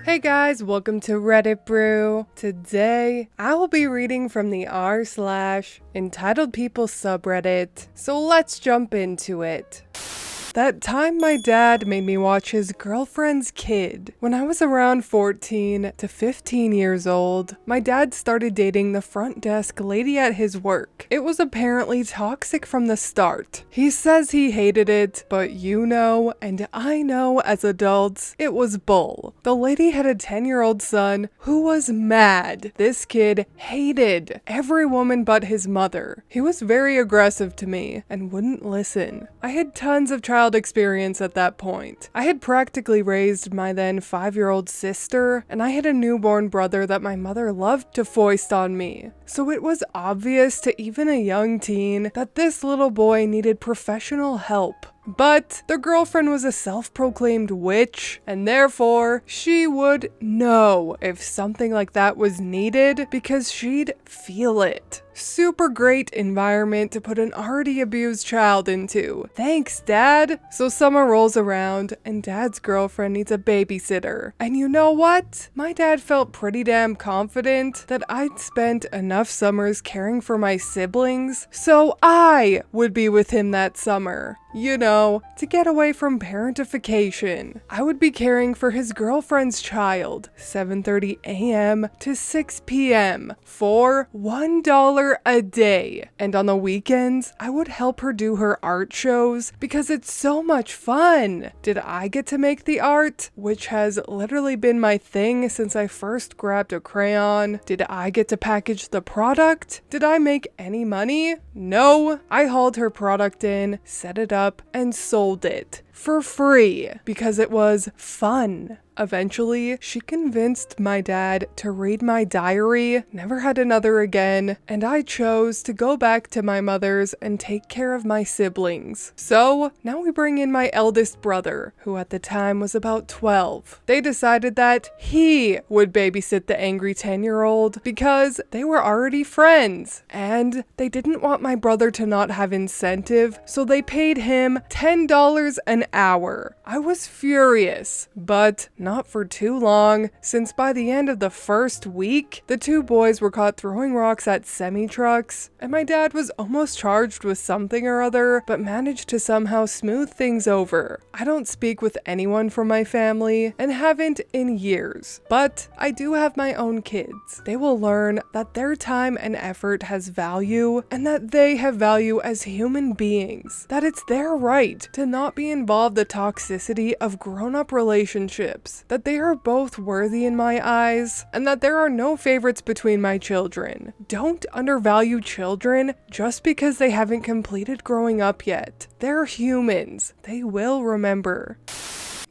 Hey guys, welcome to Reddit Brew. Today, I will be reading from the r/EntitledPeople subreddit, so let's jump into it. That time my dad made me watch his girlfriend's kid. When I was around 14 to 15 years old, my dad started dating the front desk lady at his work. It was apparently toxic from the start. He says he hated it, but you know, and I know as adults, it was bull. The lady had a 10-year-old son who was mad. This kid hated every woman but his mother. He was very aggressive to me and wouldn't listen. I had tons of child experience at that point. I had practically raised my then 5-year-old sister, and I had a newborn brother that my mother loved to foist on me. So it was obvious to even a young teen that this little boy needed professional help. But the girlfriend was a self-proclaimed witch, and therefore she would know if something like that was needed because she'd feel it. Super great environment to put an already abused child into. Thanks, Dad. So summer rolls around and Dad's girlfriend needs a babysitter. And you know what? My dad felt pretty damn confident that I'd spent enough summers caring for my siblings, so I would be with him that summer. You know, to get away from parentification. I would be caring for his girlfriend's child, 7:30 a.m. to 6 p.m. for $1 a day. And on the weekends, I would help her do her art shows because it's so much fun. Did I get to make the art, which has literally been my thing since I first grabbed a crayon? Did I get to package the product? Did I make any money? No. I hauled her product in, set it up, and sold it for free because it was fun. Eventually, she convinced my dad to read my diary, never had another again, and I chose to go back to my mother's and take care of my siblings. So, now we bring in my eldest brother, who at the time was about 12. They decided that he would babysit the angry 10-year-old because they were already friends, and they didn't want my brother to not have incentive, so they paid him $10 an hour. I was furious, but not for too long, since by the end of the first week, the two boys were caught throwing rocks at semi-trucks, and my dad was almost charged with something or other, but managed to somehow smooth things over. I don't speak with anyone from my family, and haven't in years, but I do have my own kids. They will learn that their time and effort has value, and that they have value as human beings, that it's their right to not be involved in the toxicity of grown-up relationships, that they are both worthy in my eyes, and that there are no favorites between my children. Don't undervalue children just because they haven't completed growing up yet. They're humans. They will remember.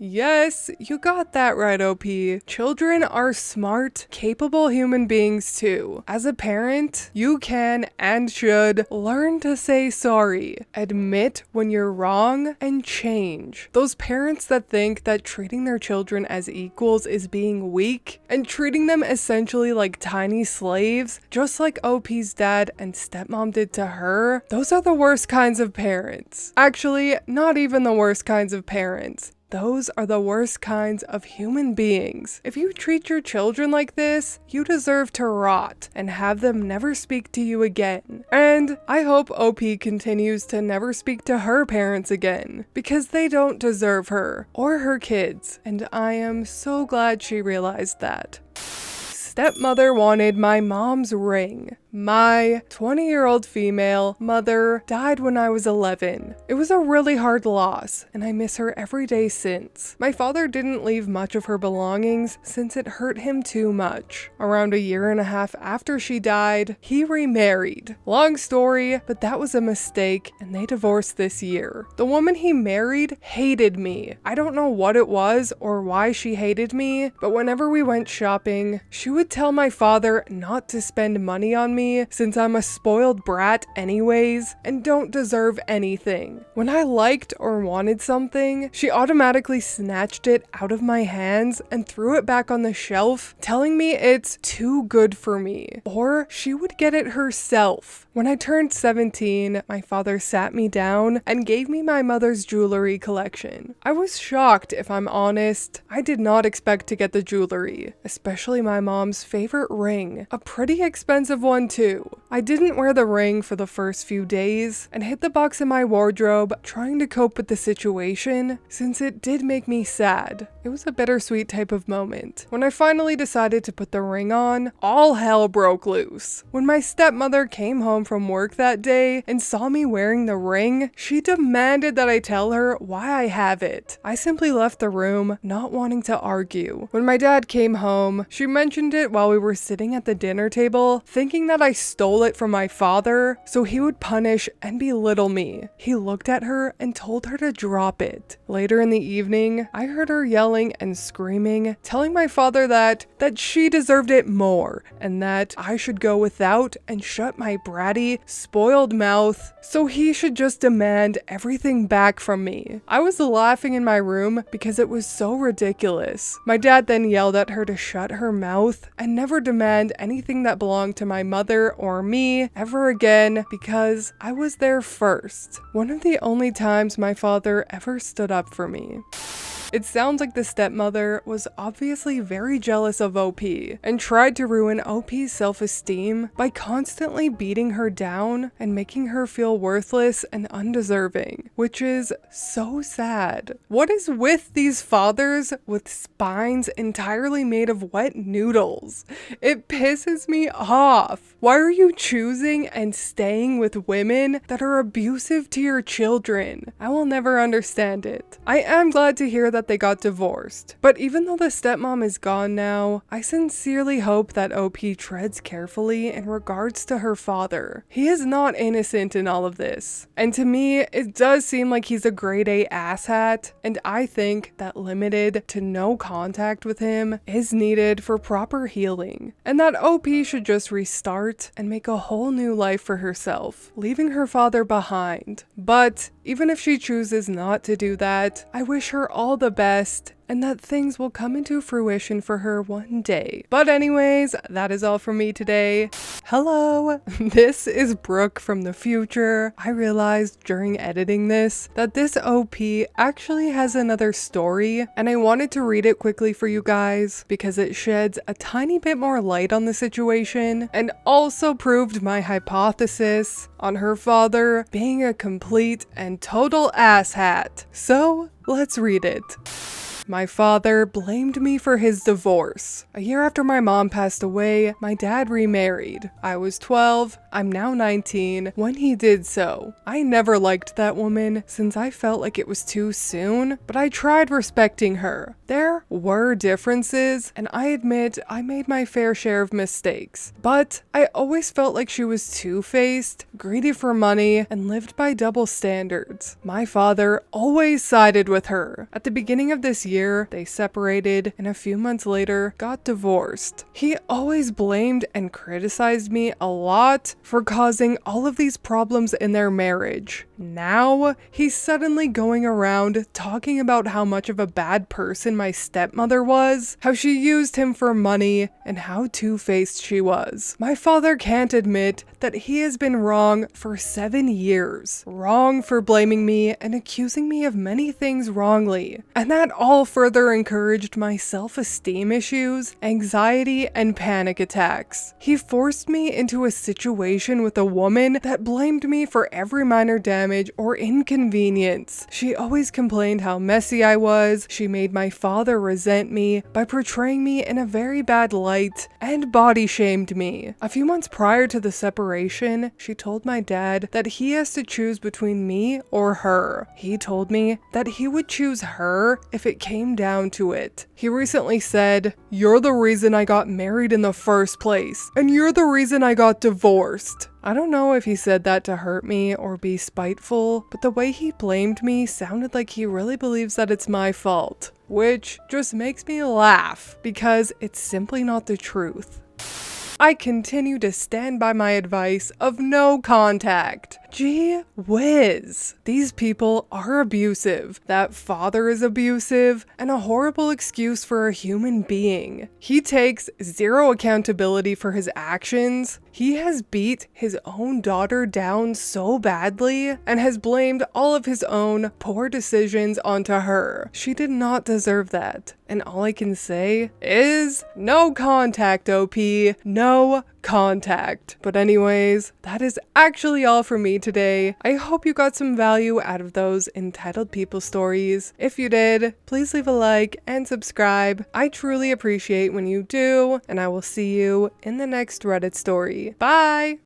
Yes, you got that right, OP. Children are smart, capable human beings too. As a parent, you can and should learn to say sorry, admit when you're wrong, and change. Those parents that think that treating their children as equals is being weak, and treating them essentially like tiny slaves, just like OP's dad and stepmom did to her, those are the worst kinds of parents. Actually, not even the worst kinds of parents. Those are the worst kinds of human beings. If you treat your children like this, you deserve to rot and have them never speak to you again. And I hope OP continues to never speak to her parents again, because they don't deserve her or her kids, and I am so glad she realized that. Stepmother wanted my mom's ring. My 20-year-old female mother died when I was 11. It was a really hard loss, and I miss her every day since. My father didn't leave much of her belongings since it hurt him too much. Around a year and a half after she died, he remarried. Long story, but that was a mistake, and they divorced this year. The woman he married hated me. I don't know what it was or why she hated me, but whenever we went shopping, she would would tell my father not to spend money on me since I'm a spoiled brat anyways and don't deserve anything. When I liked or wanted something, she automatically snatched it out of my hands and threw it back on the shelf, telling me it's too good for me, or she would get it herself. When I turned 17, my father sat me down and gave me my mother's jewelry collection. I was shocked, if I'm honest. I did not expect to get the jewelry, especially my mom's favorite ring, a pretty expensive one too. I didn't wear the ring for the first few days and hid the box in my wardrobe, trying to cope with the situation since it did make me sad. It was a bittersweet type of moment. When I finally decided to put the ring on, all hell broke loose. When my stepmother came home from work that day and saw me wearing the ring, she demanded that I tell her why I have it. I simply left the room, not wanting to argue. When my dad came home, she mentioned it while we were sitting at the dinner table, thinking that I stole it from my father so he would punish and belittle me. He looked at her and told her to drop it. Later in the evening, I heard her yelling and screaming, telling my father that she deserved it more and that I should go without and shut my bratty, spoiled mouth so he should just demand everything back from me. I was laughing in my room because it was so ridiculous. My dad then yelled at her to shut her mouth and never demand anything that belonged to my mother or me ever again because I was there first. One of the only times my father ever stood up for me. It sounds like the stepmother was obviously very jealous of OP and tried to ruin OP's self-esteem by constantly beating her down and making her feel worthless and undeserving, which is so sad. What is with these fathers with spines entirely made of wet noodles? It pisses me off. Why are you choosing and staying with women that are abusive to your children? I will never understand it. I am glad to hear that they got divorced, but even though the stepmom is gone now, I sincerely hope that OP treads carefully in regards to her father. He is not innocent in all of this, and to me, it does seem like he's a grade A asshat, and I think that limited to no contact with him is needed for proper healing, and that OP should just restart and make a whole new life for herself, leaving her father behind. But even if she chooses not to do that, I wish her all the best and that things will come into fruition for her one day. But anyways, that is all from me today. Hello, this is Brooke from the future. I realized during editing this that this OP actually has another story, and I wanted to read it quickly for you guys because it sheds a tiny bit more light on the situation and also proved my hypothesis on her father being a complete and total asshat. So let's read it. My father blamed me for his divorce. A year after my mom passed away, my dad remarried. I was 12, I'm now 19, when he did so. I never liked that woman since I felt like it was too soon, but I tried respecting her. There were differences, and I admit I made my fair share of mistakes, but I always felt like she was two-faced, greedy for money, and lived by double standards. My father always sided with her. At the beginning of this year, they separated and a few months later got divorced. He always blamed and criticized me a lot for causing all of these problems in their marriage. Now, he's suddenly going around talking about how much of a bad person my stepmother was, how she used him for money, and how two-faced she was. My father can't admit that he has been wrong for 7 years. Wrong for blaming me and accusing me of many things wrongly. And that all further encouraged my self-esteem issues, anxiety, and panic attacks. He forced me into a situation with a woman that blamed me for every minor damage or inconvenience. She always complained how messy I was, she made my father resent me by portraying me in a very bad light, and body shamed me. A few months prior to the separation, she told my dad that he has to choose between me or her. He told me that he would choose her if it came came down to it. He recently said, "You're the reason I got married in the first place, and you're the reason I got divorced." I don't know if he said that to hurt me or be spiteful, but the way he blamed me sounded like he really believes that it's my fault, which just makes me laugh because it's simply not the truth. I continue to stand by my advice of no contact. Gee whiz. These people are abusive. That father is abusive and a horrible excuse for a human being. He takes zero accountability for his actions. He has beat his own daughter down so badly and has blamed all of his own poor decisions onto her. She did not deserve that. And all I can say is no contact, OP. No contact. But anyways, that is actually all for me today. I hope you got some value out of those entitled people stories. If you did, please leave a like and subscribe. I truly appreciate when you do, and I will see you in the next Reddit story. Bye!